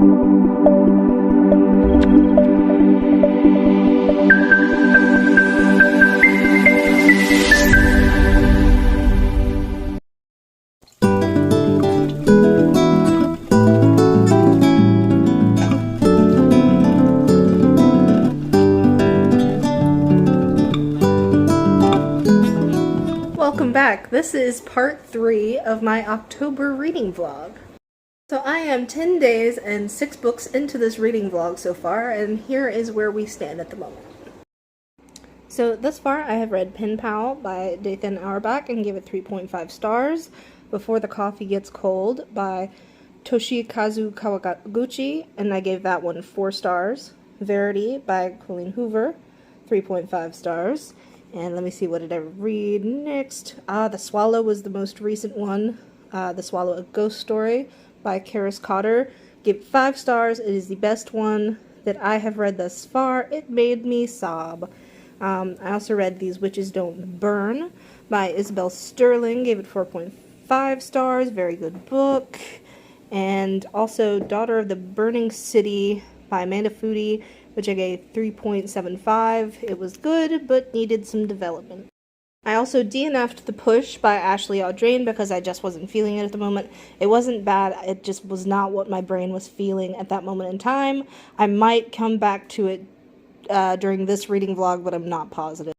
Welcome back. This is part 3 of my October reading vlog. So I am 10 days and 6 books into this reading vlog so far, and here is where we stand at the moment. So thus far I have read Pen Pal by Dathan Auerbach and gave it 3.5 stars. Before the Coffee Gets Cold by Toshikazu Kawaguchi, and I gave that one 4 stars. Verity by Colleen Hoover, 3.5 stars. And let me see, what did I read next? The Swallow was the most recent one. The Swallow, A Ghost Story by Karis Cotter. Give it 5 stars. It is the best one that I have read thus far. It made me sob. I also read These Witches Don't Burn by Isabel Sterling. Gave it 4.5 stars. Very good book. And also Daughter of the Burning City by Amanda Foody, which I gave 3.75. It was good, but needed some development. I also DNF'd The Push by Ashley Audrain because I just wasn't feeling it at the moment. It wasn't bad, it just was not what my brain was feeling at that moment in time. I might come back to it during this reading vlog, but I'm not positive.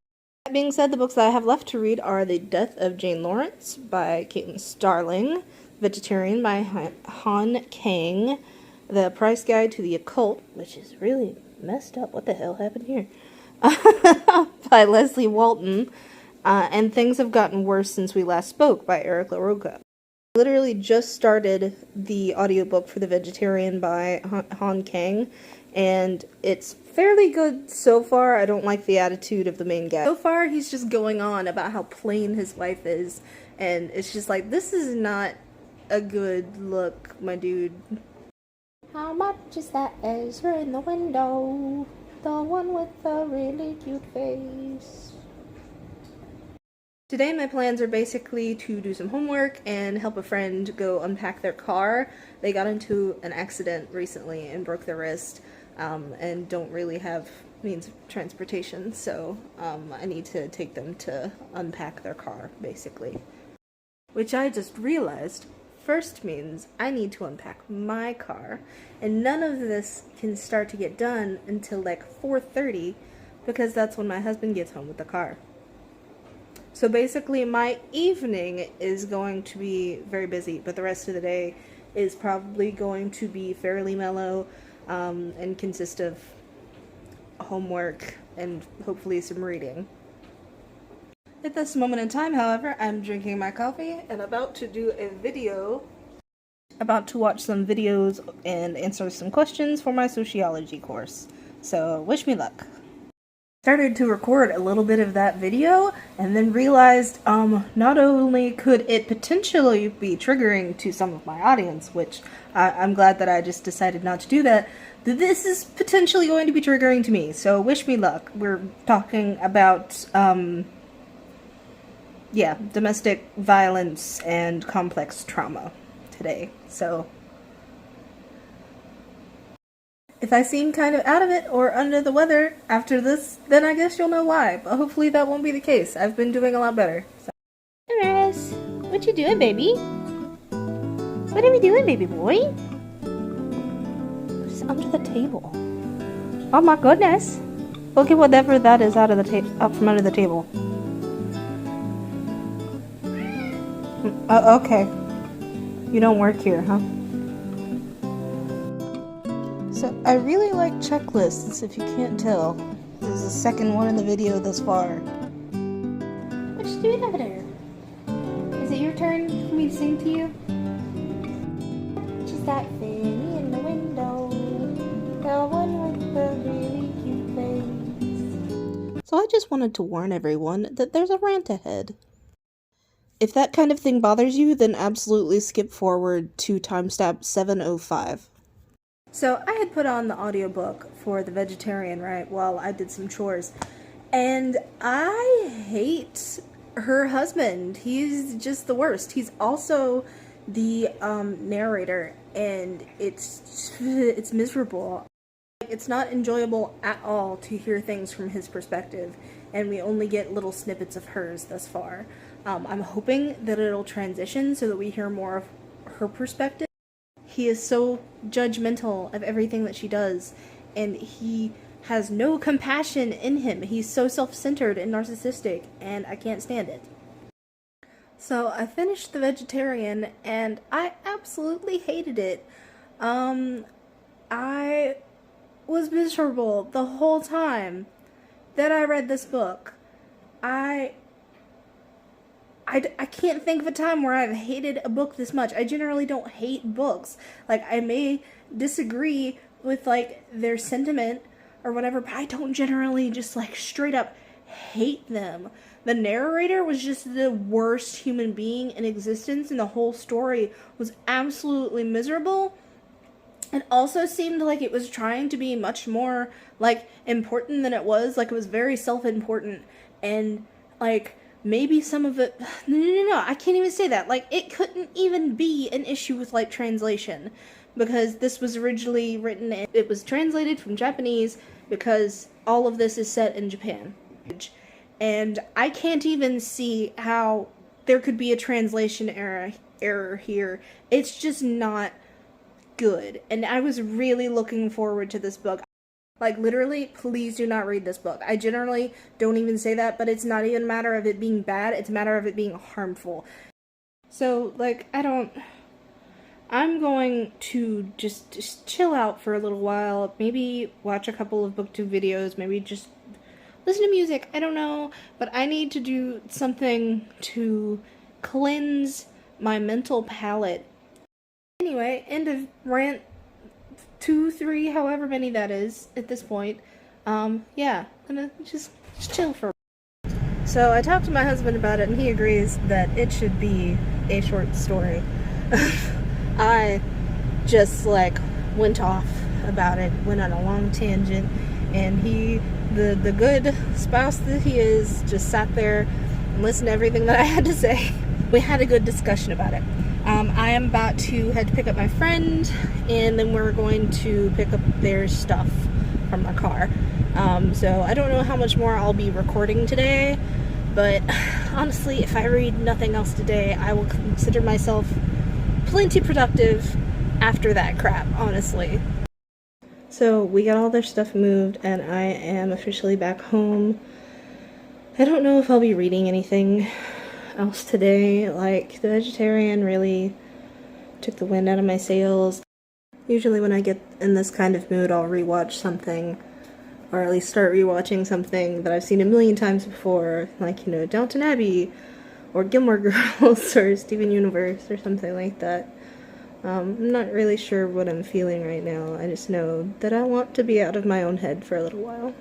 That being said, the books that I have left to read are The Death of Jane Lawrence by Caitlin Starling, Vegetarian by Han Kang, The Price Guide to the Occult, which is really messed up. What the hell happened here? By Leslie Walton, and Things Have Gotten Worse Since We Last Spoke by Eric LaRocca. I literally just started the audiobook for The Vegetarian by Han Kang, and it's fairly good so far. I don't like the attitude of the main guy. So far, he's just going on about how plain his life is, and it's just like, this is not a good look, my dude. How much is that Ezra in the window? The one with the really cute face. Today my plans are basically to do some homework and help a friend go unpack their car. They got into an accident recently and broke their wrist, and don't really have means of transportation, so I need to take them to unpack their car, basically. Which I just realized first means I need to unpack my car, and none of this can start to get done until like 4:30, because that's when my husband gets home with the car. So basically my evening is going to be very busy, but the rest of the day is probably going to be fairly mellow, and consist of homework and hopefully some reading. At this moment in time, however, I'm drinking my coffee and about to do a video, about to watch some videos and answer some questions for my sociology course. So, wish me luck. Started to record a little bit of that video and then realized not only could it potentially be triggering to some of my audience, which I'm glad that I just decided not to do that, this is potentially going to be triggering to me. So, wish me luck. We're talking about domestic violence and complex trauma today. So, if I seem kind of out of it or under the weather after this, then I guess you'll know why. But hopefully that won't be the case. I've been doing a lot better. So. Eris, what you doing, baby? What are we doing, baby boy? What's under the table? Oh my goodness! Look at whatever that is out of the up from under the table. Okay. You don't work here, huh? So, I really like checklists, if you can't tell. This is the second one in the video thus far. What you doing over there? Is it your turn for me to sing to you? Just that thing in the window, the one with the really cute face. So I just wanted to warn everyone that there's a rant ahead. If that kind of thing bothers you, then absolutely skip forward to timestamp 7:05. So I had put on the audiobook for The Vegetarian, right, while I did some chores. And I hate her husband. He's just the worst. He's also the narrator, and it's miserable. It's not enjoyable at all to hear things from his perspective, and we only get little snippets of hers thus far. I'm hoping that it'll transition so that we hear more of her perspective. He is so judgmental of everything that she does, and he has no compassion in him. He's so self-centered and narcissistic, and I can't stand it. So I finished The Vegetarian, and I absolutely hated it. I was miserable the whole time that I read this book. I can't think of a time where I've hated a book this much. I generally don't hate books. Like, I may disagree with, like, their sentiment or whatever, but I don't generally just, like, straight up hate them. The narrator was just the worst human being in existence, and the whole story was absolutely miserable. It also seemed like it was trying to be much more, like, important than it was. Like, it was very self-important, and, like, maybe some of it... No, I can't even say that. Like, it couldn't even be an issue with, like, translation, because this was originally written, and it was translated from Japanese, because all of this is set in Japan. And I can't even see how there could be a translation error here. It's just not good. And I was really looking forward to this book. Like, literally, please do not read this book. I generally don't even say that, but it's not even a matter of it being bad, it's a matter of it being harmful. So, like, I'm going to just chill out for a little while, maybe watch a couple of booktube videos, maybe just listen to music, I don't know, but I need to do something to cleanse my mental palate. Anyway, end of rant 2, 3, however many that is at this point. Yeah, I'm gonna just chill for a while. So I talked to my husband about it, and he agrees that it should be a short story. I just, like, went off about it, went on a long tangent, and he, the good spouse that he is, just sat there and listened to everything that I had to say. We had a good discussion about it. I am about to head to pick up my friend, and then we're going to pick up their stuff from the car. So I don't know how much more I'll be recording today, but honestly, if I read nothing else today, I will consider myself plenty productive after that crap, honestly. So we got all their stuff moved, and I am officially back home. I don't know if I'll be reading anything else today. Like, The Vegetarian really took the wind out of my sails. Usually when I get in this kind of mood, I'll rewatch something, or at least start rewatching something that I've seen a million times before, like, you know, Downton Abbey, or Gilmore Girls, or Steven Universe, or something like that. I'm not really sure what I'm feeling right now. I just know that I want to be out of my own head for a little while.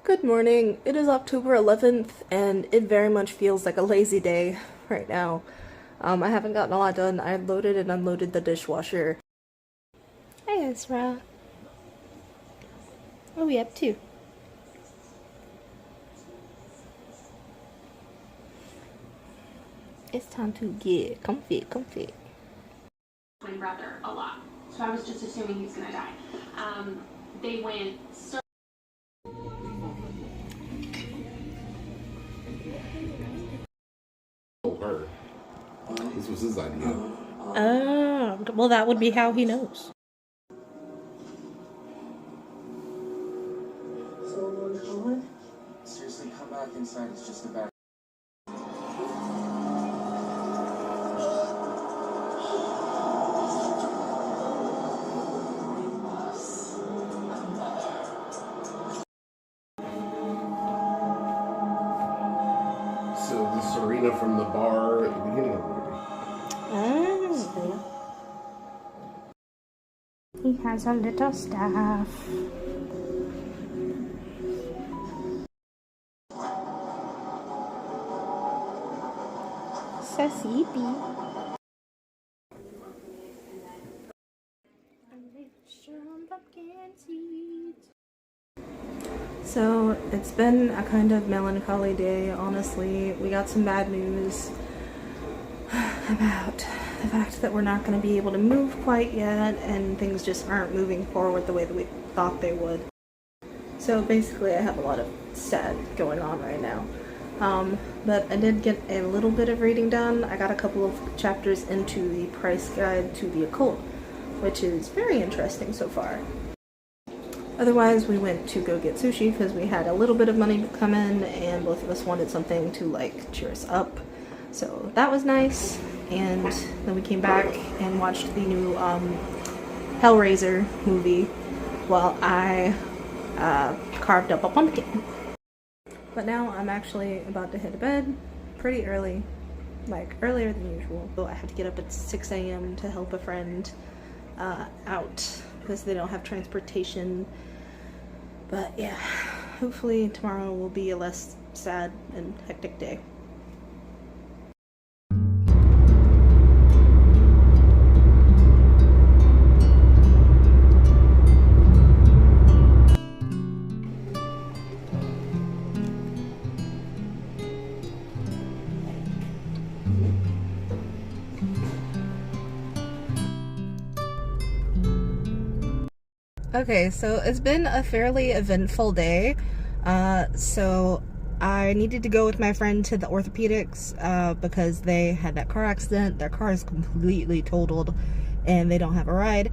Good morning. It is October 11th, and it very much feels like a lazy day right now. I haven't gotten a lot done. I loaded and unloaded the dishwasher. Hi, Ezra. What are we up to? It's time to get comfy. Twin brother a lot, so I was just assuming he's gonna die. They went so. Her. This was his idea. Oh, well, that would be how he knows. Seriously, come back inside. It's just a back. So the Serena from the bar at the beginning of the movie. Oh. He has a little staff. So sleepy. So it's been a kind of melancholy day, honestly. We got some bad news about the fact that we're not going to be able to move quite yet, and things just aren't moving forward the way that we thought they would. So basically I have a lot of sad going on right now. But I did get a little bit of reading done. I got a couple of chapters into the Price Guide to the Occult, which is very interesting so far. Otherwise, we went to go get sushi because we had a little bit of money come in and both of us wanted something to like cheer us up. So that was nice. And then we came back and watched the new Hellraiser movie while I carved up a pumpkin. But now I'm actually about to head to bed pretty early, like earlier than usual. So I had to get up at 6 a.m. to help a friend out because they don't have transportation. But yeah, hopefully tomorrow will be a less sad and hectic day. Okay, so it's been a fairly eventful day. So I needed to go with my friend to the orthopedics because they had that car accident. Their car is completely totaled and they don't have a ride.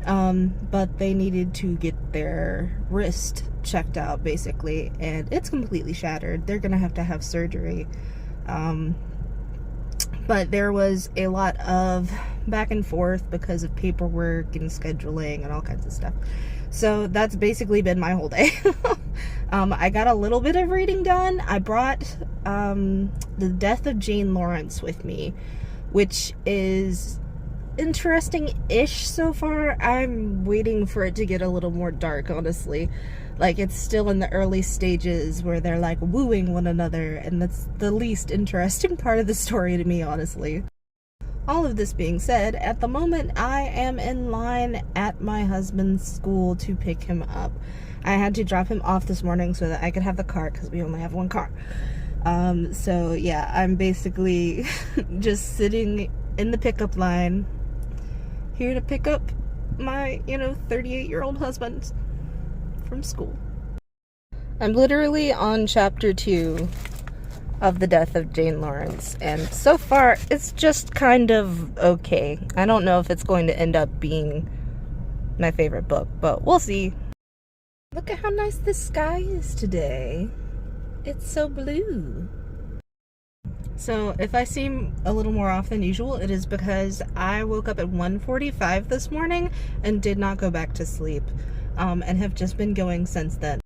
But they needed to get their wrist checked out basically, and it's completely shattered. They're gonna have to have surgery. But there was a lot of back and forth because of paperwork and scheduling and all kinds of stuff. So that's basically been my whole day. I got a little bit of reading done. I brought The Death of Jane Lawrence with me, which is interesting-ish so far. I'm waiting for it to get a little more dark, honestly. Like, it's still in the early stages where they're like wooing one another, and that's the least interesting part of the story to me, honestly. All of this being said, at the moment I am in line at my husband's school to pick him up. I had to drop him off this morning so that I could have the car because we only have one car. So yeah, I'm basically just sitting in the pickup line here to pick up my, 38-year-old husband from school. I'm literally on chapter 2 of The Death of Jane Lawrence, and so far it's just kind of okay. I don't know if it's going to end up being my favorite book, but we'll see. Look at how nice the sky is today. It's so blue. So if I seem a little more off than usual, it is because I woke up at 1:45 this morning and did not go back to sleep, and have just been going since then.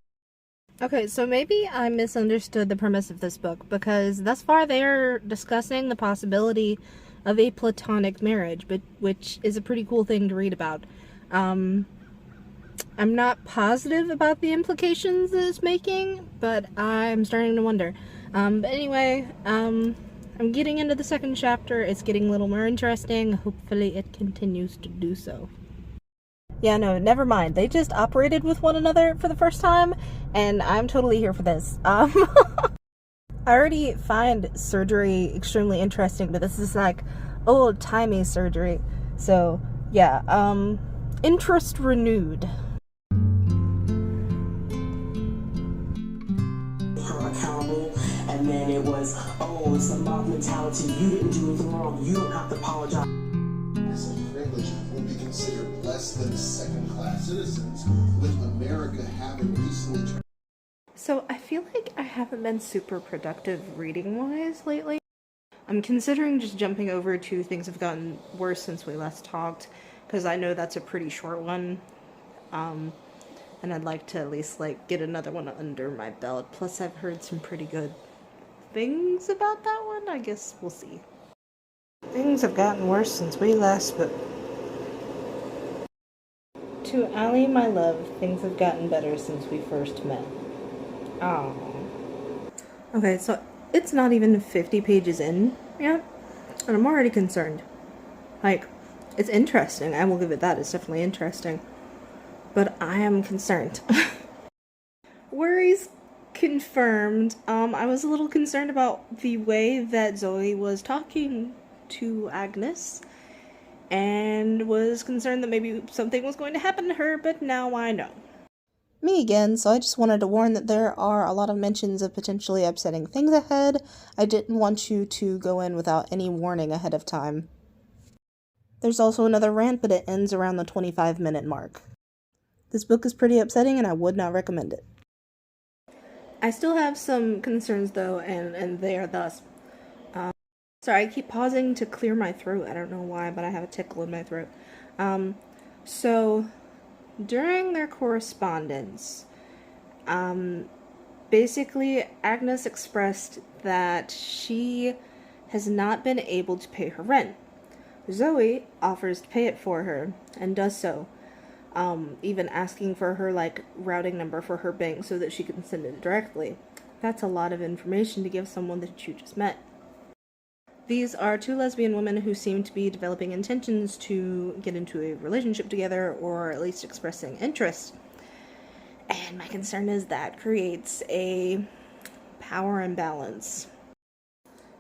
Okay, so maybe I misunderstood the premise of this book, because thus far they're discussing the possibility of a platonic marriage, but which is a pretty cool thing to read about. I'm not positive about the implications that it's making, but I'm starting to wonder. But anyway, I'm getting into the second chapter. It's getting a little more interesting. Hopefully it continues to do so. Yeah, no, never mind. They just operated with one another for the first time, and I'm totally here for this. I already find surgery extremely interesting, but this is like old-timey surgery. So, yeah, interest renewed. Her accountable, and then it was, oh, it's the mob mentality. You didn't do anything wrong. You don't have to apologize. Privilege will be considered less than second-class citizens, with America having recently turned. So I feel like I haven't been super productive reading-wise lately. I'm considering just jumping over to Things Have Gotten Worse Since We Last Talked, because I know that's a pretty short one, and I'd like to at least get another one under my belt. Plus I've heard some pretty good things about that one. I guess we'll see. Things have gotten worse since we last spoke. To Allie, my love, things have gotten better since we first met. Oh. Okay, so it's not even 50 pages in yet, and I'm already concerned. It's interesting. I will give it that. It's definitely interesting. But I am concerned. Worries confirmed. I was a little concerned about the way that Zoe was talking to Agnes, and was concerned that maybe something was going to happen to her, but now I know. Me again, so I just wanted to warn that there are a lot of mentions of potentially upsetting things ahead. I didn't want you to go in without any warning ahead of time. There's also another rant, but it ends around the 25-minute mark. This book is pretty upsetting and I would not recommend it. I still have some concerns though, and they are thus. Sorry, I keep pausing to clear my throat. I don't know why, but I have a tickle in my throat. So during their correspondence, basically Agnes expressed that she has not been able to pay her rent. Zoe offers to pay it for her and does so, even asking for her routing number for her bank so that she can send it directly. That's a lot of information to give someone that you just met. These are two lesbian women who seem to be developing intentions to get into a relationship together, or at least expressing interest. And my concern is that creates a power imbalance.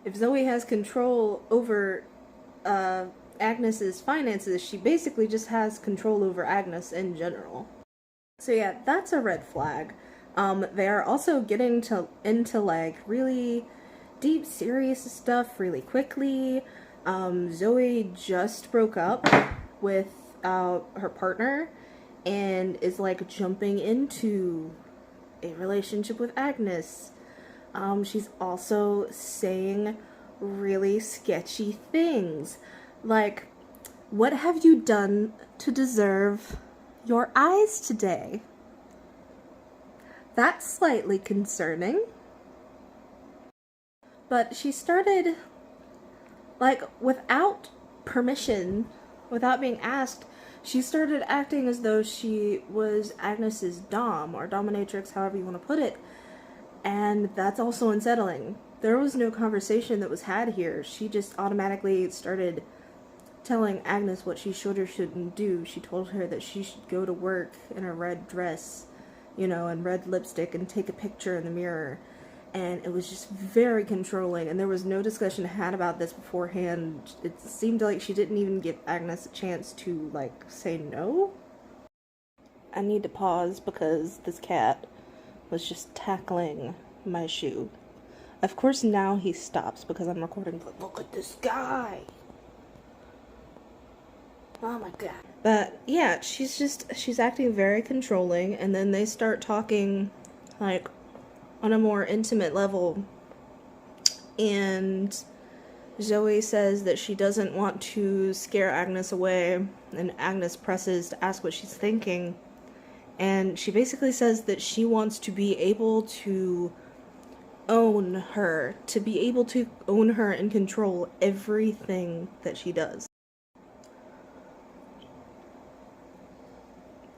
If Zoe has control over Agnes's finances, she basically just has control over Agnes in general. So yeah, that's a red flag. They are also getting into really deep, serious stuff really quickly. Zoe just broke up with her partner and is jumping into a relationship with Agnes. She's also saying really sketchy things. What have you done to deserve your eyes today? That's slightly concerning. But she started, without permission, without being asked, she started acting as though she was Agnes's dom, or dominatrix, however you want to put it. And that's also unsettling. There was no conversation that was had here. She just automatically started telling Agnes what she should or shouldn't do. She told her that she should go to work in a red dress, and red lipstick, and take a picture in the mirror. And it was just very controlling, and there was no discussion had about this beforehand. It seemed like she didn't even give Agnes a chance to, say no. I need to pause because this cat was just tackling my shoe. Of course now he stops because I'm recording, but look at this guy! Oh my god. But yeah, she's acting very controlling, and then they start talking, on a more intimate level, and Zoe says that she doesn't want to scare Agnes away, and Agnes presses to ask what she's thinking, and she basically says that she wants to be able to own her, and control everything that she does.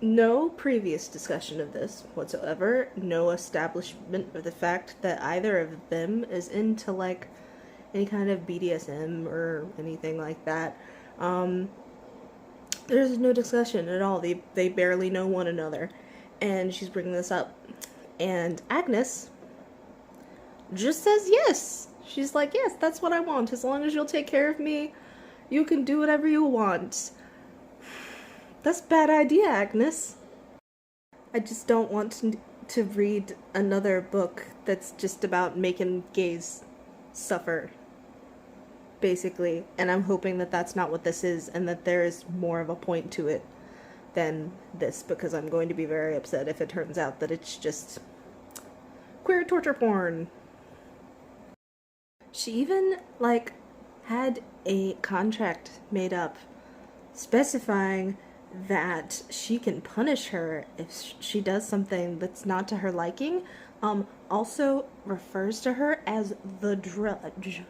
No previous discussion of this whatsoever, no establishment of the fact that either of them is into any kind of BDSM or anything like that. There's no discussion at all. They barely know one another, and she's bringing this up, and Agnes just says yes. She's like, yes, that's what I want. As long as you'll take care of me, you can do whatever you want. That's a bad idea, Agnes. I just don't want to read another book that's just about making gays suffer, basically. And I'm hoping that that's not what this is, and that there is more of a point to it than this, because I'm going to be very upset if it turns out that it's just queer torture porn. She even, had a contract made up specifying that she can punish her if she does something that's not to her liking. Also refers to her as the Drudge.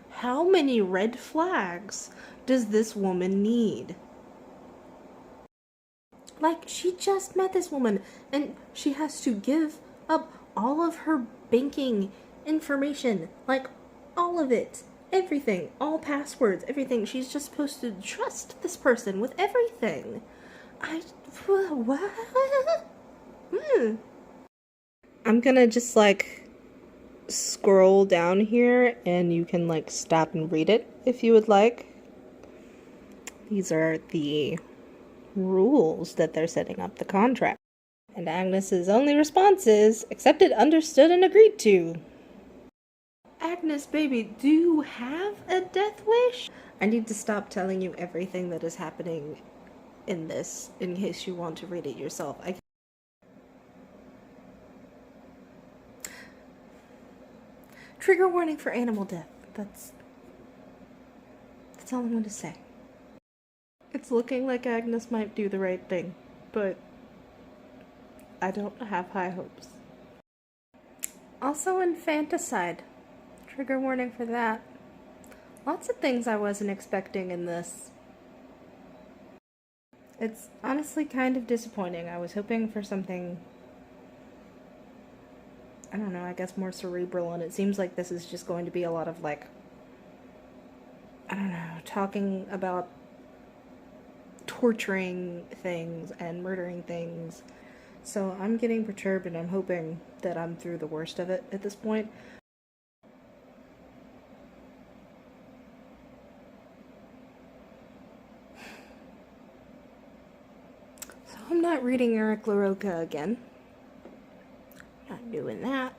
How many red flags does this woman need? She just met this woman, and she has to give up all of her banking information. All of it. Everything, all passwords, everything. She's just supposed to trust this person with everything. What? I'm gonna just scroll down here, and you can stop and read it if you would like. These are the rules that they're setting up, the contract. And Agnes's only response is, accepted, understood, and agreed to. Agnes, baby, do you have a death wish? I need to stop telling you everything that is happening in this, in case you want to read it yourself. Trigger warning for animal death. That's all I'm going to say. It's looking like Agnes might do the right thing, but I don't have high hopes. Also infanticide. Trigger warning for that. Lots of things I wasn't expecting in this. It's honestly kind of disappointing. I was hoping for something, I don't know, I guess more cerebral, and it seems like this is just going to be a lot of, like, I don't know, talking about torturing things and murdering things. So I'm getting perturbed, and I'm hoping that I'm through the worst of it at this point. So I'm not reading Eric LaRocca again. Not doing that.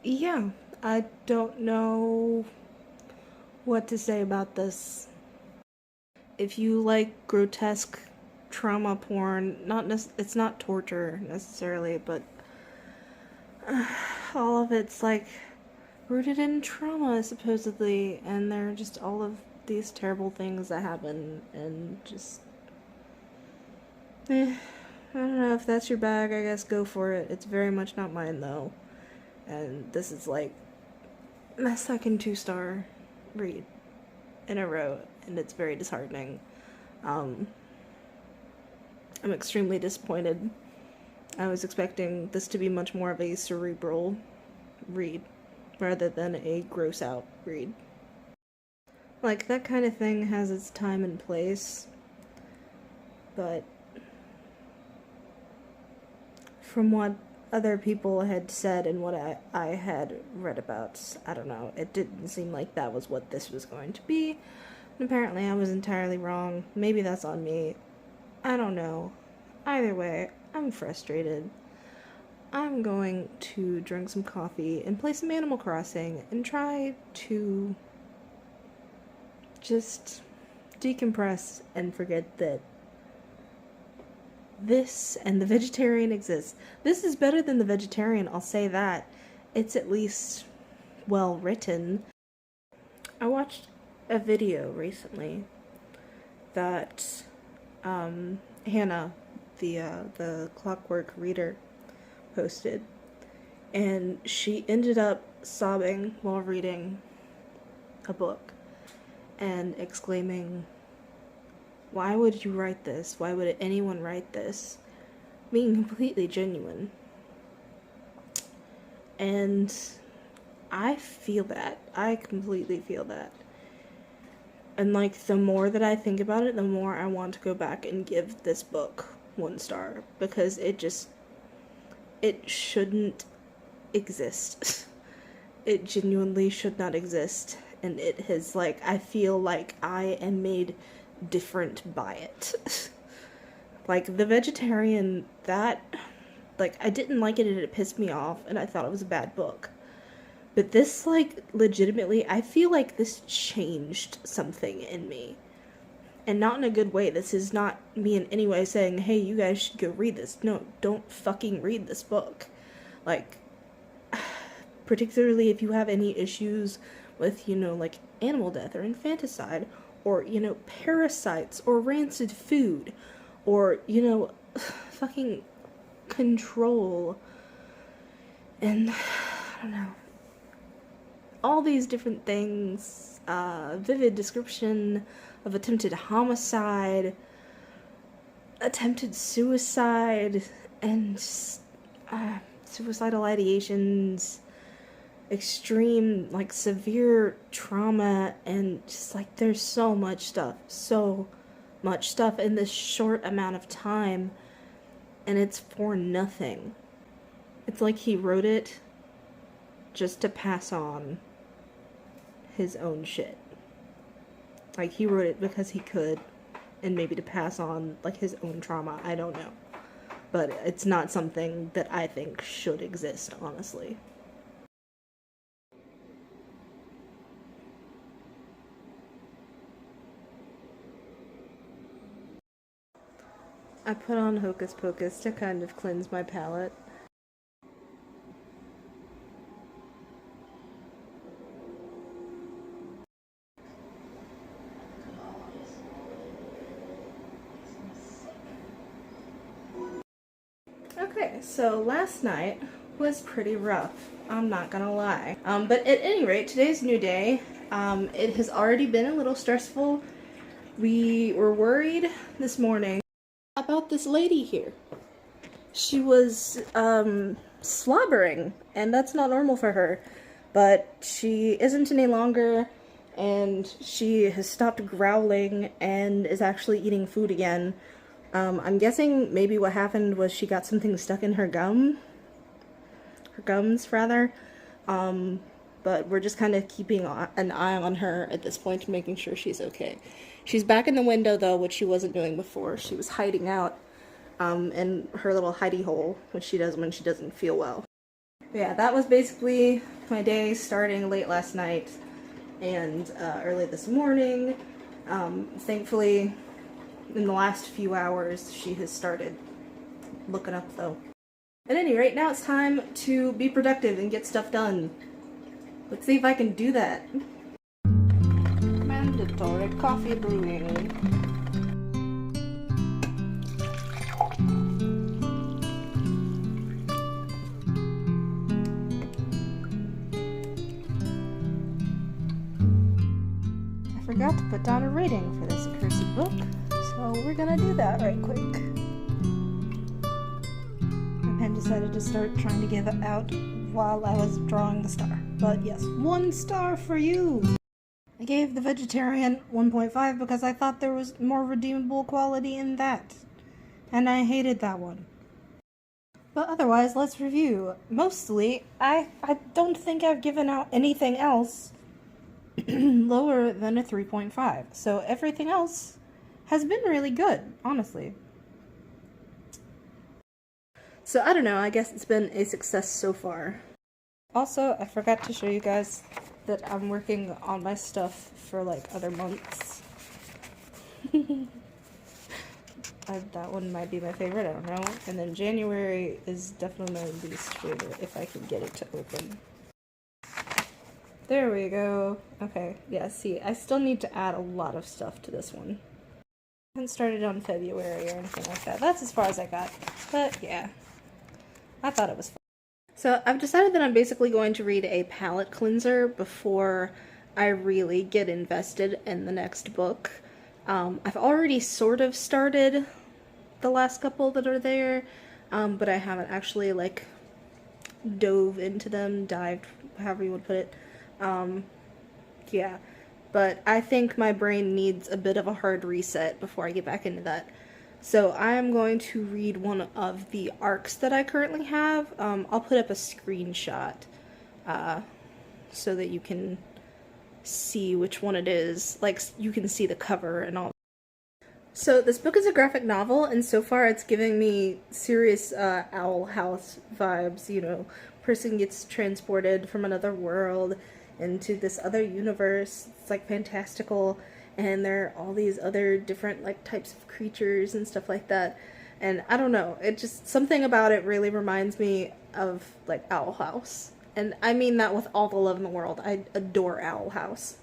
Yeah, I don't know what to say about this. If you like grotesque trauma porn, it's not torture necessarily, but all of it's like rooted in trauma supposedly, and there are just all of these terrible things that happen, and just I don't know, if that's your bag, I guess go for it. It's very much not mine though, and this is like my second 2-star read in a row, and it's very disheartening. I'm extremely disappointed. I was expecting this to be much more of a cerebral read rather than a gross out read. Like, that kind of thing has its time and place, but from what other people had said and what I had read about, I don't know, it didn't seem like that was what this was going to be. And apparently I was entirely wrong. Maybe that's on me. I don't know. Either way, I'm frustrated. I'm going to drink some coffee and play some Animal Crossing and try to just decompress and forget that this and The Vegetarian exists. This is better than The Vegetarian, I'll say that. It's at least well written. I watched a video recently that Hannah, the Clockwork Reader, posted, and she ended up sobbing while reading a book and exclaiming, "Why would you write this? Why would anyone write this?" Being completely genuine. And I feel that. I completely feel that. And, like, the more that I think about it, the more I want to go back and give this book 1 star. Because it shouldn't exist. It genuinely should not exist. And it has, like, I feel like I am made different by it. Like, The Vegetarian, that, like, I didn't like it and it pissed me off and I thought it was a bad book. But this, like, legitimately, I feel like this changed something in me. And not in a good way. This is not me in any way saying, hey, you guys should go read this. No, don't fucking read this book. Like, particularly if you have any issues with, you know, like, animal death or infanticide, or, you know, parasites, or rancid food, or, you know, fucking control, and, I don't know, all these different things, vivid description of attempted homicide, attempted suicide, and suicidal ideations, extreme, like, severe trauma, and just, like, there's so much stuff in this short amount of time, and it's for nothing. It's like he wrote it just to pass on his own shit. Like, he wrote it because he could, and maybe to pass on, like, his own trauma. I don't know. But it's not something that I think should exist, honestly. I put on Hocus Pocus to kind of cleanse my palate. Okay, so last night was pretty rough. I'm not gonna lie. But at any rate, today's a new day. It has already been a little stressful. We were worried this morning about this lady here. She was slobbering, and that's not normal for her, but she isn't any longer, and she has stopped growling and is actually eating food again. I'm guessing maybe what happened was she got something stuck in her gums rather. But we're just kind of keeping an eye on her at this point, making sure she's okay. She's back in the window, though, which she wasn't doing before. She was hiding out in her little hidey hole, which she does when she doesn't feel well. But yeah, that was basically my day, starting late last night and early this morning. Thankfully, in the last few hours, she has started looking up, though. At any rate, now it's time to be productive and get stuff done. Let's see if I can do that. Mandatory coffee brewing. I forgot to put down a rating for this accursed book, so we're gonna do that right quick. My pen decided to start trying to give it out while I was drawing the star. But yes, 1 star for you! I gave The Vegetarian 1.5 because I thought there was more redeemable quality in that. And I hated that one. But otherwise, let's review. Mostly, I don't think I've given out anything else lower than a 3.5. So everything else has been really good, honestly. So I don't know, I guess it's been a success so far. Also, I forgot to show you guys that I'm working on my stuff for like other months. That one might be my favorite, I don't know. And then January is definitely my least favorite if I can get it to open. There we go. Okay, yeah, see, I still need to add a lot of stuff to this one. I haven't started on February or anything like that. That's as far as I got. But yeah, I thought it was fun. So I've decided that I'm basically going to read a palette cleanser before I really get invested in the next book. I've already sort of started the last couple that are there, but I haven't actually like dove into them, dived, however you would put it. Yeah, but I think my brain needs a bit of a hard reset before I get back into that. So I'm going to read one of the arcs that I currently have. I'll put up a screenshot so that you can see which one it is. Like, you can see the cover and all. So this book is a graphic novel, and so far it's giving me serious Owl House vibes. You know, person gets transported from another world into this other universe. It's like fantastical. And there are all these other different like types of creatures and stuff like that. And I don't know, it just, something about it really reminds me of like Owl House. And I mean that with all the love in the world. I adore Owl House.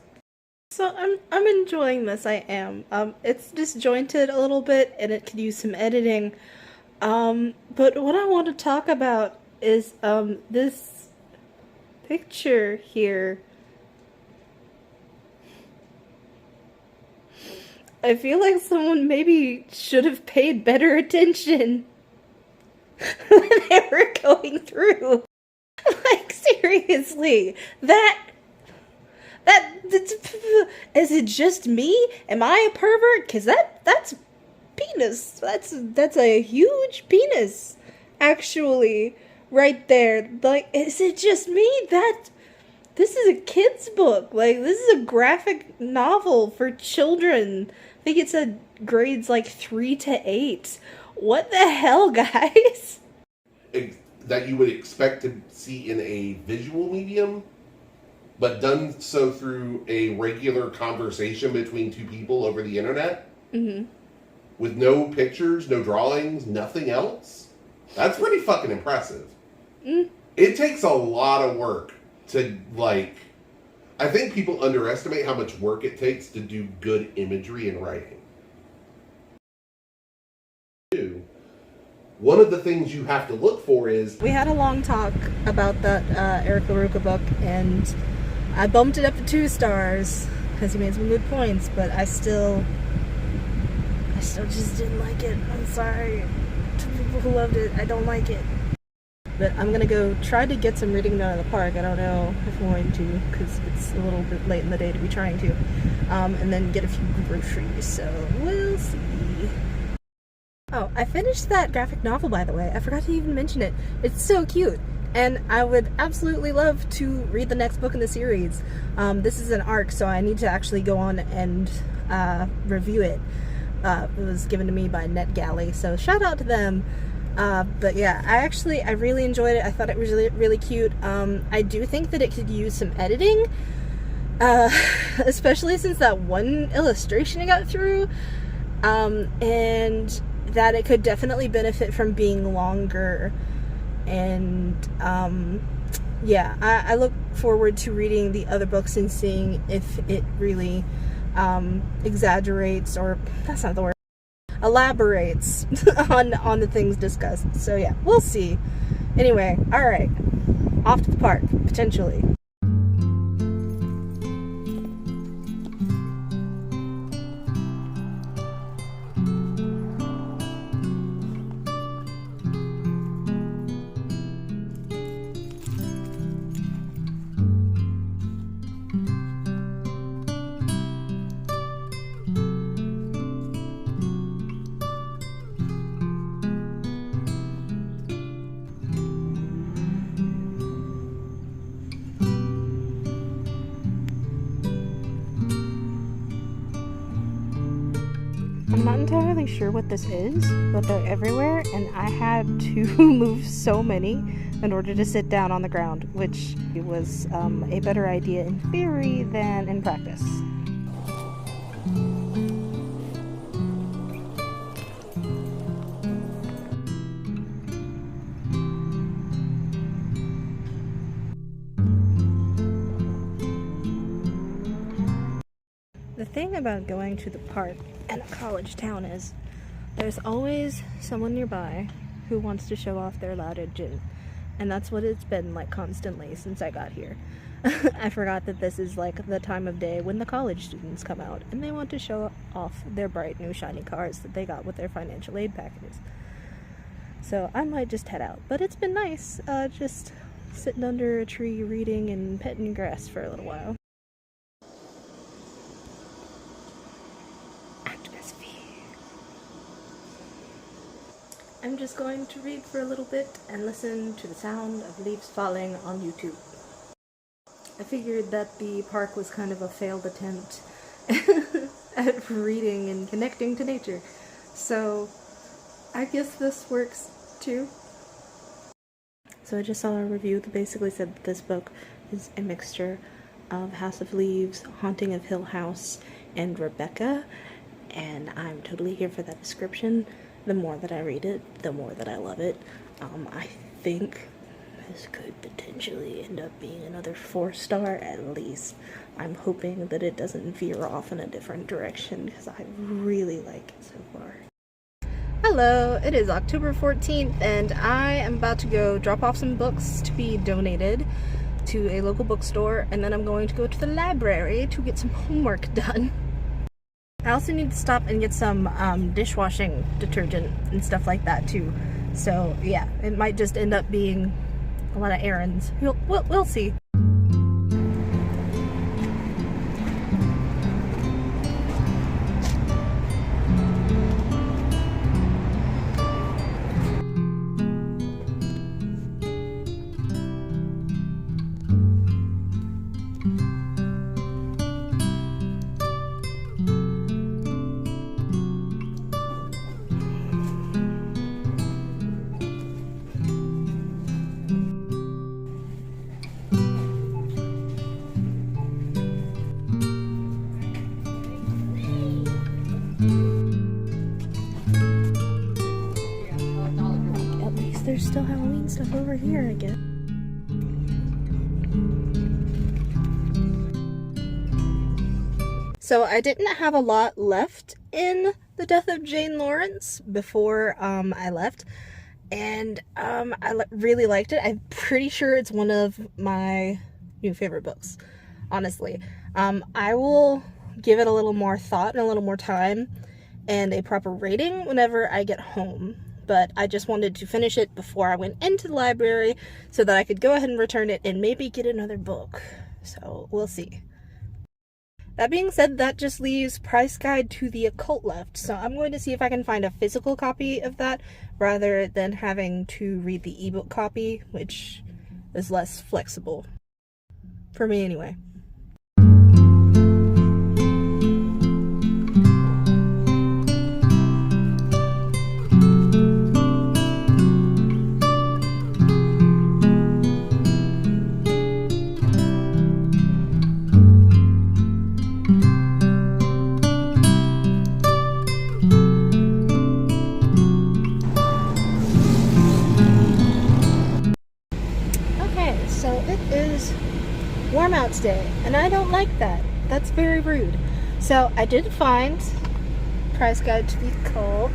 So I'm enjoying this, I am. It's disjointed a little bit and it could use some editing. But what I want to talk about is this picture here. I feel like someone maybe should have paid better attention when they were going through. Like, seriously, is it just me? Am I a pervert? 'Cause that's penis. That's a huge penis, actually, right there. Like, is it just me? This is a kid's book. Like, this is a graphic novel for children. I think it said grades like 3 to 8. What the hell, guys? That you would expect to see in a visual medium, but done so through a regular conversation between two people over the internet. Mm-hmm. With no pictures, no drawings, nothing else. That's pretty fucking impressive. It takes a lot of work to, like... I think people underestimate how much work it takes to do good imagery and writing. One of the things you have to look for is... We had a long talk about that Eric LaRocca book, and I bumped it up to 2 stars because he made some good points, but I still just didn't like it. I'm sorry to people who loved it. I don't like it. But I'm gonna go try to get some reading done in the park. I don't know if I'm going to, because it's a little bit late in the day to be trying to. And then get a few groceries, so we'll see. Oh, I finished that graphic novel, by the way. I forgot to even mention it. It's so cute, and I would absolutely love to read the next book in the series. This is an arc, so I need to actually go on and review it. It was given to me by NetGalley, so shout out to them. But yeah, I really enjoyed it. I thought it was really, really cute. I do think that it could use some editing, especially since that one illustration I got through, and that it could definitely benefit from being longer. And yeah, I look forward to reading the other books and seeing if it really exaggerates, or that's not the word, elaborates on the things discussed. So yeah, we'll see. Anyway, alright, off to the park, potentially. I'm not entirely sure what this is, but they're everywhere, and I had to move so many in order to sit down on the ground, which was a better idea in theory than in practice. The thing about going to the park in a college town is there's always someone nearby who wants to show off their lauded gin, and that's what it's been like constantly since I got here. I forgot that this is like the time of day when the college students come out and they want to show off their bright new shiny cars that they got with their financial aid packages. So I might just head out, but it's been nice just sitting under a tree reading and petting grass for a little while. I'm just going to read for a little bit and listen to the sound of leaves falling on YouTube. I figured that the park was kind of a failed attempt at reading and connecting to nature, so I guess this works too. So I just saw a review that basically said that this book is a mixture of House of Leaves, Haunting of Hill House, and Rebecca, and I'm totally here for that description. The more that I read it, the more that I love it. I think this could potentially end up being another 4-star at least. I'm hoping that it doesn't veer off in a different direction because I really like it so far. Hello, it is October 14th and I am about to go drop off some books to be donated to a local bookstore, and then I'm going to go to the library to get some homework done. I also need to stop and get some dishwashing detergent and stuff like that too. So yeah, it might just end up being a lot of errands. We'll see. there's still Halloween stuff over here again. So I didn't have a lot left in The Death of Jane Lawrence before I left, and really liked it. I'm pretty sure it's one of my new favorite books, honestly. I will give it a little more thought and a little more time and a proper rating whenever I get home, but I just wanted to finish it before I went into the library so that I could go ahead and return it and maybe get another book. So we'll see. That being said, that just leaves Price Guide to the Occult left, so I'm going to see if I can find a physical copy of that rather than having to read the ebook copy, which is less flexible. For me, anyway. So it is warm out today, and I don't like that. That's very rude. So I did find Price Guide to the Occult.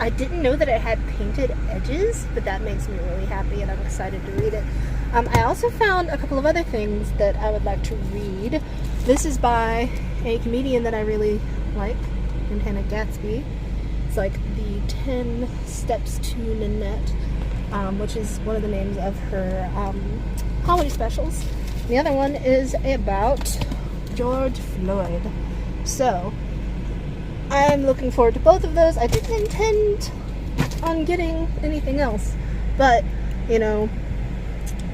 I didn't know that it had painted edges, but that makes me really happy, and I'm excited to read it. I also found a couple of other things that I would like to read. This is by a comedian that I really like, named Hannah Gadsby. It's like the 10 Steps to Nanette, which is one of the names of her comedy specials. The other one is about George Floyd. So, I'm looking forward to both of those. I didn't intend on getting anything else, but, you know,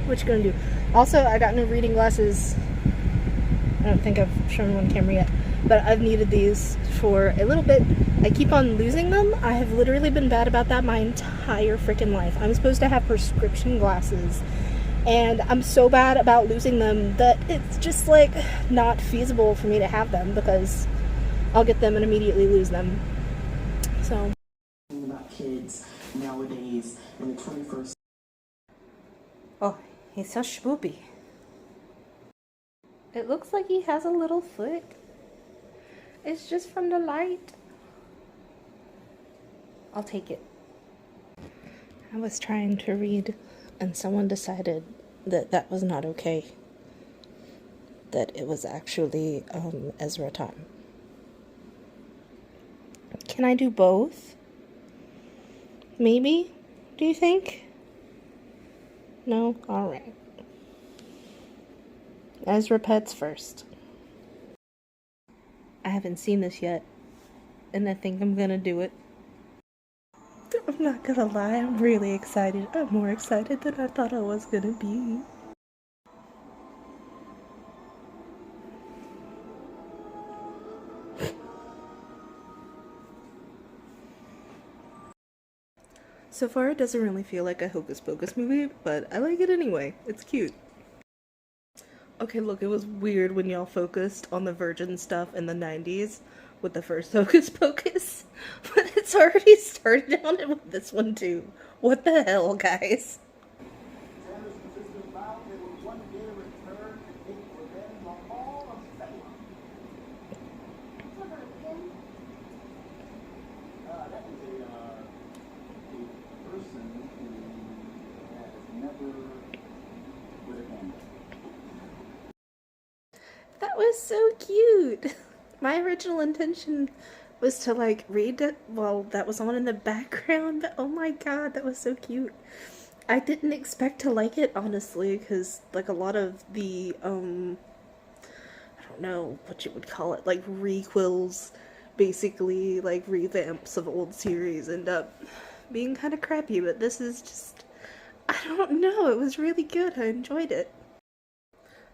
what you gonna do? Also, I got new reading glasses. I don't think I've shown them on camera yet, but I've needed these for a little bit. I keep on losing them. I have literally been bad about that my entire freaking life. I'm supposed to have prescription glasses, and I'm so bad about losing them that it's just like not feasible for me to have them because I'll get them and immediately lose them. So about kids nowadays in the 21st. oh, he's so spoopy. It looks like he has a little foot. It's just from the light. I'll take it. I was trying to read and someone decided that that was not okay. That it was actually Ezra time. Can I do both? Maybe? Do you think? No? Alright. Ezra Pets first. I haven't seen this yet, and I think I'm gonna do it. I'm not gonna lie, I'm really excited. I'm more excited than I thought I was gonna be. So far, it doesn't really feel like a Hocus Pocus movie, but I like it anyway. It's cute. Okay, look, it was weird when y'all focused on the virgin stuff in the 90s with the first Hocus Pocus, but it's already started on it with this one too. What the hell, guys? That was so cute. My original intention was to like read it while that was on in the background, but oh my god, that was so cute. I didn't expect to like it, honestly, because like a lot of the I don't know what you would call it, like requels, basically like revamps of old series, end up being kind of crappy, but this is just, I don't know, it was really good. I enjoyed it.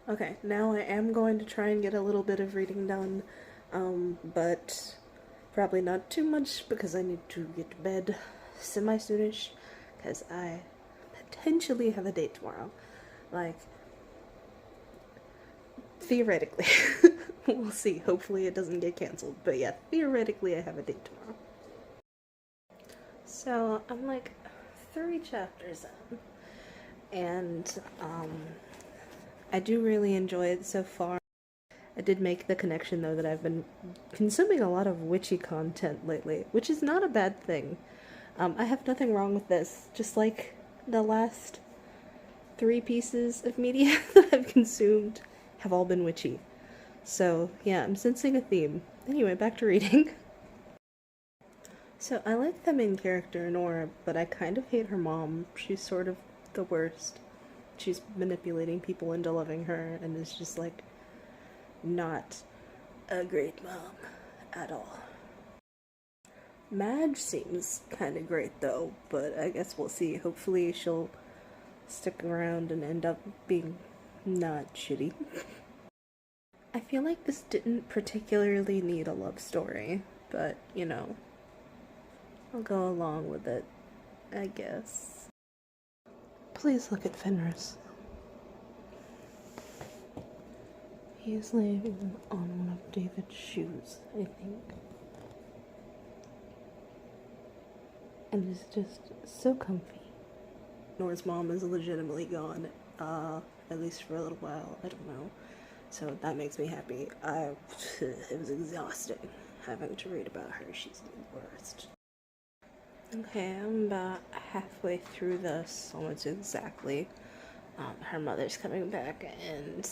Okay, now I am going to try and get a little bit of reading done, but probably not too much because I need to get to bed semi-soonish because I potentially have a date tomorrow. Like, theoretically. We'll see. Hopefully it doesn't get canceled, but yeah, theoretically I have a date tomorrow. So I'm like 3 chapters in, and I do really enjoy it so far. I did make the connection, though, that I've been consuming a lot of witchy content lately, which is not a bad thing. I have nothing wrong with this, just like the last 3 pieces of media that I've consumed have all been witchy. So, yeah, I'm sensing a theme. Anyway, back to reading. So, I like the main character, Nora, but I kind of hate her mom. She's sort of the worst. She's manipulating people into loving her, and is just, like, not a great mom at all. Madge seems kind of great, though, but I guess we'll see. Hopefully she'll stick around and end up being not shitty. I feel like this didn't particularly need a love story, but, you know, I'll go along with it, I guess. Please look at Fenris. He is laying on one of David's shoes, I think. And is just so comfy. Nora's mom is legitimately gone, at least for a little while, I don't know. So that makes me happy. It was exhausting having to read about her. She's the worst. Okay, I'm about halfway through this, almost exactly. Her mother's coming back, and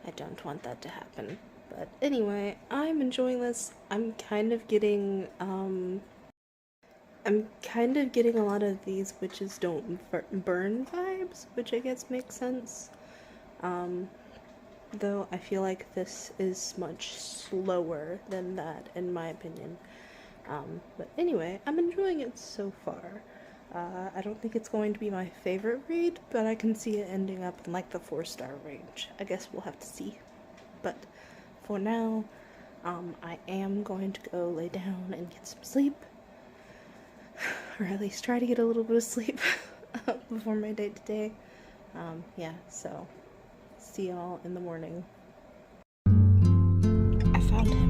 I don't want that to happen. But anyway, I'm enjoying this. I'm kind of getting a lot of these witches don't burn vibes, which I guess makes sense. Though I feel like this is much slower than that, in my opinion. But anyway, I'm enjoying it so far. I don't think it's going to be my favorite read, but I can see it ending up in like the 4-star range. I guess we'll have to see. But for now, I am going to go lay down and get some sleep. Or at least try to get a little bit of sleep before my date today. Yeah, so see y'all in the morning. I found him.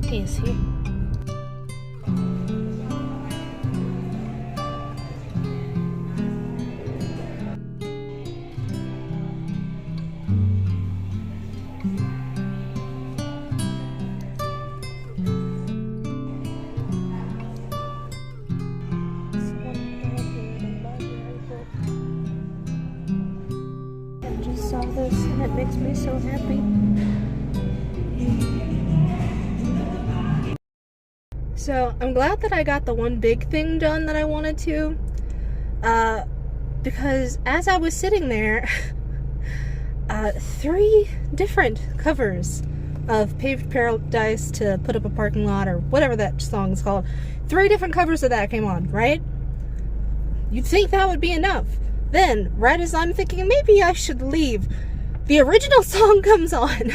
He is here. I just saw this and it makes me so happy. So, I'm glad that I got the one big thing done that I wanted to, because as I was sitting there, 3 different covers of Paved Paradise to Put Up a Parking Lot, or whatever that song's called, 3 different covers of that came on, right? You'd think that would be enough. Then, right as I'm thinking maybe I should leave, the original song comes on.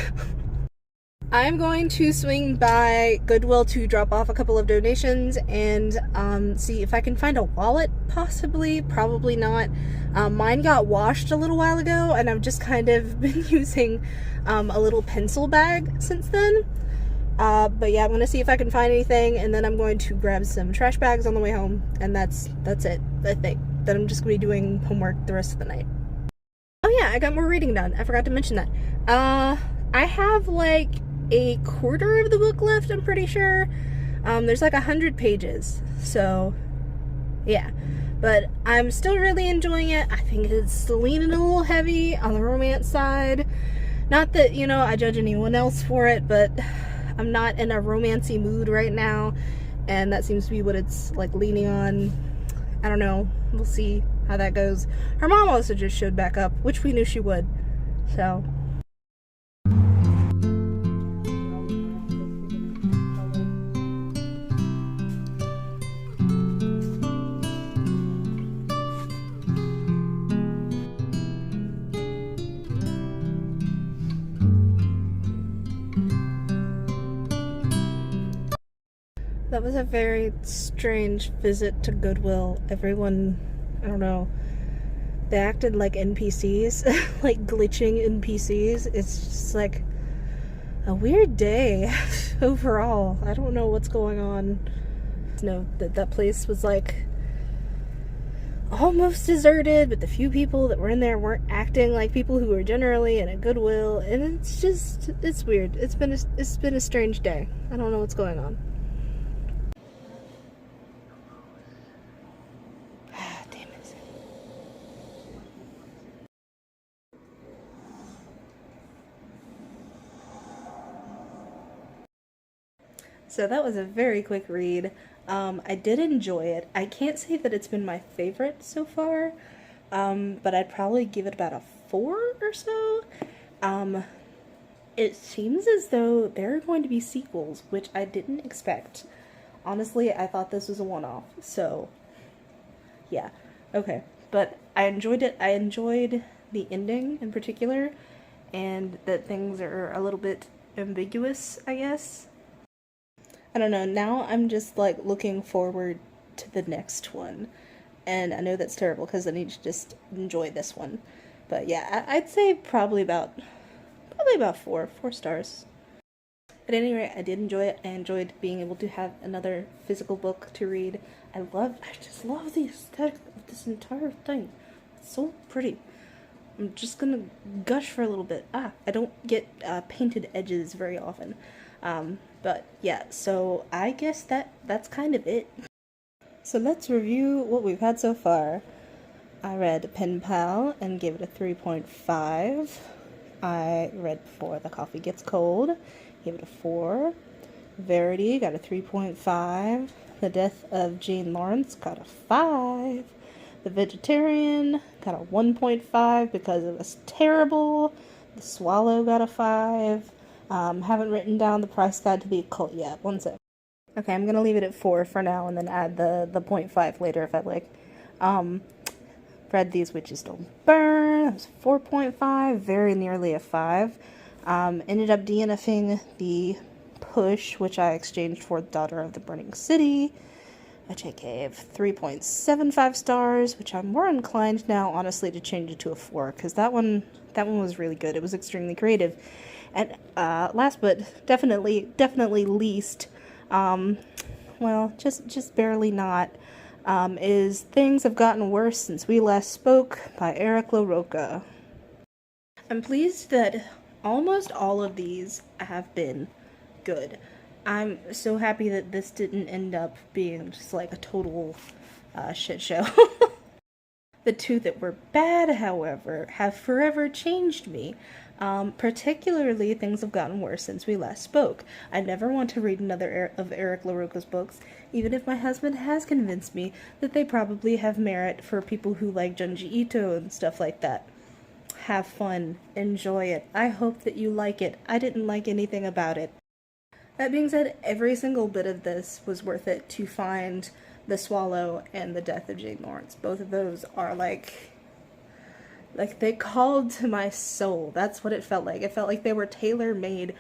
I'm going to swing by Goodwill to drop off a couple of donations and see if I can find a wallet, possibly, probably not. Mine got washed a little while ago, and I've just kind of been using a little pencil bag since then. But yeah, I'm going to see if I can find anything, and then I'm going to grab some trash bags on the way home, and that's it, I think. Then I'm just going to be doing homework the rest of the night. Oh yeah, I got more reading done. I forgot to mention that. I have like a quarter of the book left, I'm pretty sure. There's like 100 pages, so yeah. But I'm still really enjoying it. I think it's leaning a little heavy on the romance side. Not that, you know, I judge anyone else for it, but I'm not in a romancy mood right now, and that seems to be what it's like leaning on. I don't know. We'll see how that goes. Her mom also just showed back up, which we knew she would. So that was a very strange visit to Goodwill. Everyone, I don't know, they acted like NPCs, like glitching NPCs. It's just like a weird day overall. I don't know what's going on. know that that place was like almost deserted, but the few people that were in there weren't acting like people who were generally in a goodwill, and it's weird. It's been a strange day. I don't know what's going on. Damn it. So that was a very quick read. I did enjoy it. I can't say that it's been my favorite so far, but I'd probably give it about a 4 or so. It seems as though there are going to be sequels, which I didn't expect. Honestly, I thought this was a one-off, so yeah, okay. But I enjoyed it. I enjoyed the ending in particular, and that things are a little bit ambiguous, I guess. I don't know, now I'm just like looking forward to the next one. And I know that's terrible because I need to just enjoy this one. But yeah, I'd say probably about 4 stars. At any rate, I did enjoy it. I enjoyed being able to have another physical book to read. I just love the aesthetic of this entire thing. It's so pretty. I'm just gonna gush for a little bit. I don't get painted edges very often. But yeah, so I guess that's kind of it. So let's review what we've had so far. I read Pen Pal and gave it a 3.5. I read Before the Coffee Gets Cold, gave it a 4. Verity got a 3.5. The Death of Jane Lawrence got a 5. The Vegetarian got a 1.5 because it was terrible. The Swallow got a 5. Haven't written down the price guide to the occult yet. One sec. Okay, I'm gonna leave it at 4 for now and then add the 0.5 later if I like. Read These Witches Don't Burn. That was 4.5, very nearly a 5. Ended up DNFing the Push, which I exchanged for Daughter of the Burning City, which I gave 3.75 stars, which I'm more inclined now, honestly, to change it to a 4, because that one was really good. It was extremely creative. And last but definitely least, well, just barely not, is Things Have Gotten Worse Since We Last Spoke by Eric LaRocca. I'm pleased that almost all of these have been good. I'm so happy that this didn't end up being just like a total shit show. The two that were bad, however, have forever changed me. Particularly Things Have Gotten Worse Since We Last Spoke. I never want to read another of Eric LaRocca's books, even if my husband has convinced me that they probably have merit for people who like Junji Ito and stuff like that. Have fun. Enjoy it. I hope that you like it. I didn't like anything about it. That being said, every single bit of this was worth it to find The Swallow and The Death of Jane Lawrence. Both of those are like they called to my soul. That's what it felt like. It felt like they were tailor-made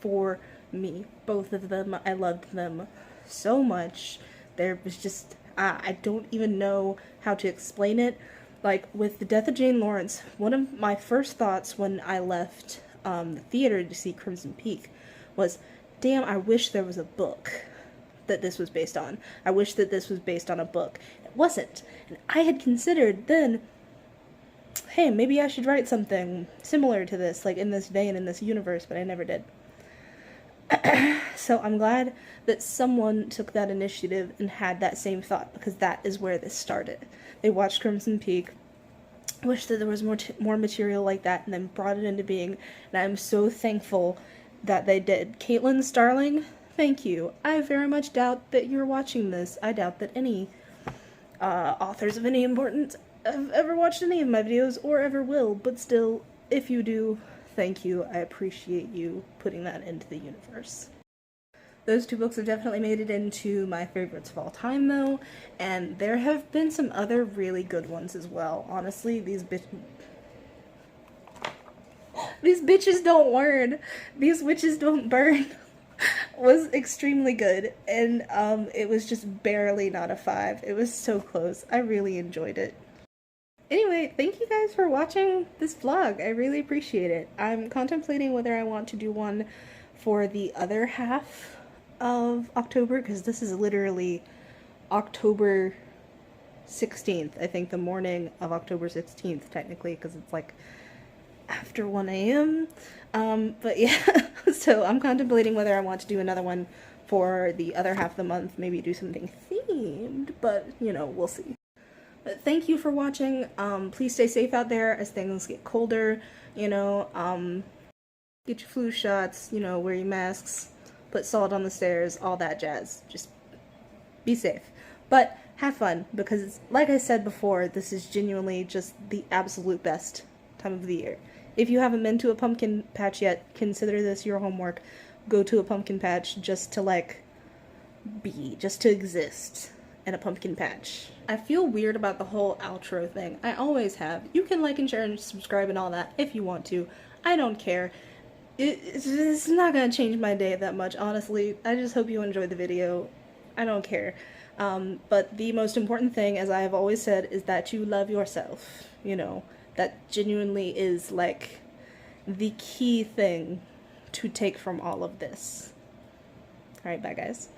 for me. Both of them, I loved them so much. There was just, I don't even know how to explain it. Like, with The Death of Jane Lawrence, one of my first thoughts when I left the theater to see Crimson Peak was, damn, I wish there was a book that this was based on. I wish that this was based on a book. It wasn't. And I had considered then, hey, maybe I should write something similar to this, like in this vein, in this universe, but I never did. So I'm glad that someone took that initiative and had that same thought, because that is where this started. They watched Crimson Peak, wished that there was more material like that, and then brought it into being, and I'm so thankful that they did. Caitlin Starling, thank you. I very much doubt that you're watching this. I doubt that any authors of any importance have ever watched any of my videos or ever will, but still, if you do, thank you. I appreciate you putting that into the universe. Those two books have definitely made it into my favorites of all time, though, and there have been some other really good ones as well. Honestly, these bitches don't burn. These witches don't burn was extremely good, and it was just barely not a 5. It was so close. I really enjoyed it. Anyway, thank you guys for watching this vlog. I really appreciate it. I'm contemplating whether I want to do one for the other half of October, because this is literally October 16th. I think the morning of October 16th, technically, because it's like after 1 a.m. But yeah, so I'm contemplating whether I want to do another one for the other half of the month, maybe do something themed, but you know, we'll see. But thank you for watching. Please stay safe out there as things get colder, you know, get your flu shots, you know, wear your masks, put salt on the stairs, all that jazz. Just be safe. But have fun, because like I said before, this is genuinely just the absolute best time of the year. If you haven't been to a pumpkin patch yet, consider this your homework. Go to a pumpkin patch just to like just to exist in a pumpkin patch. I feel weird about the whole outro thing. I always have. You can like and share and subscribe and all that if you want to. I don't care. It's not gonna change my day that much, honestly. I just hope you enjoyed the video. I don't care. But the most important thing, as I have always said, is that you love yourself. You know, that genuinely is like the key thing to take from all of this. Alright, bye guys.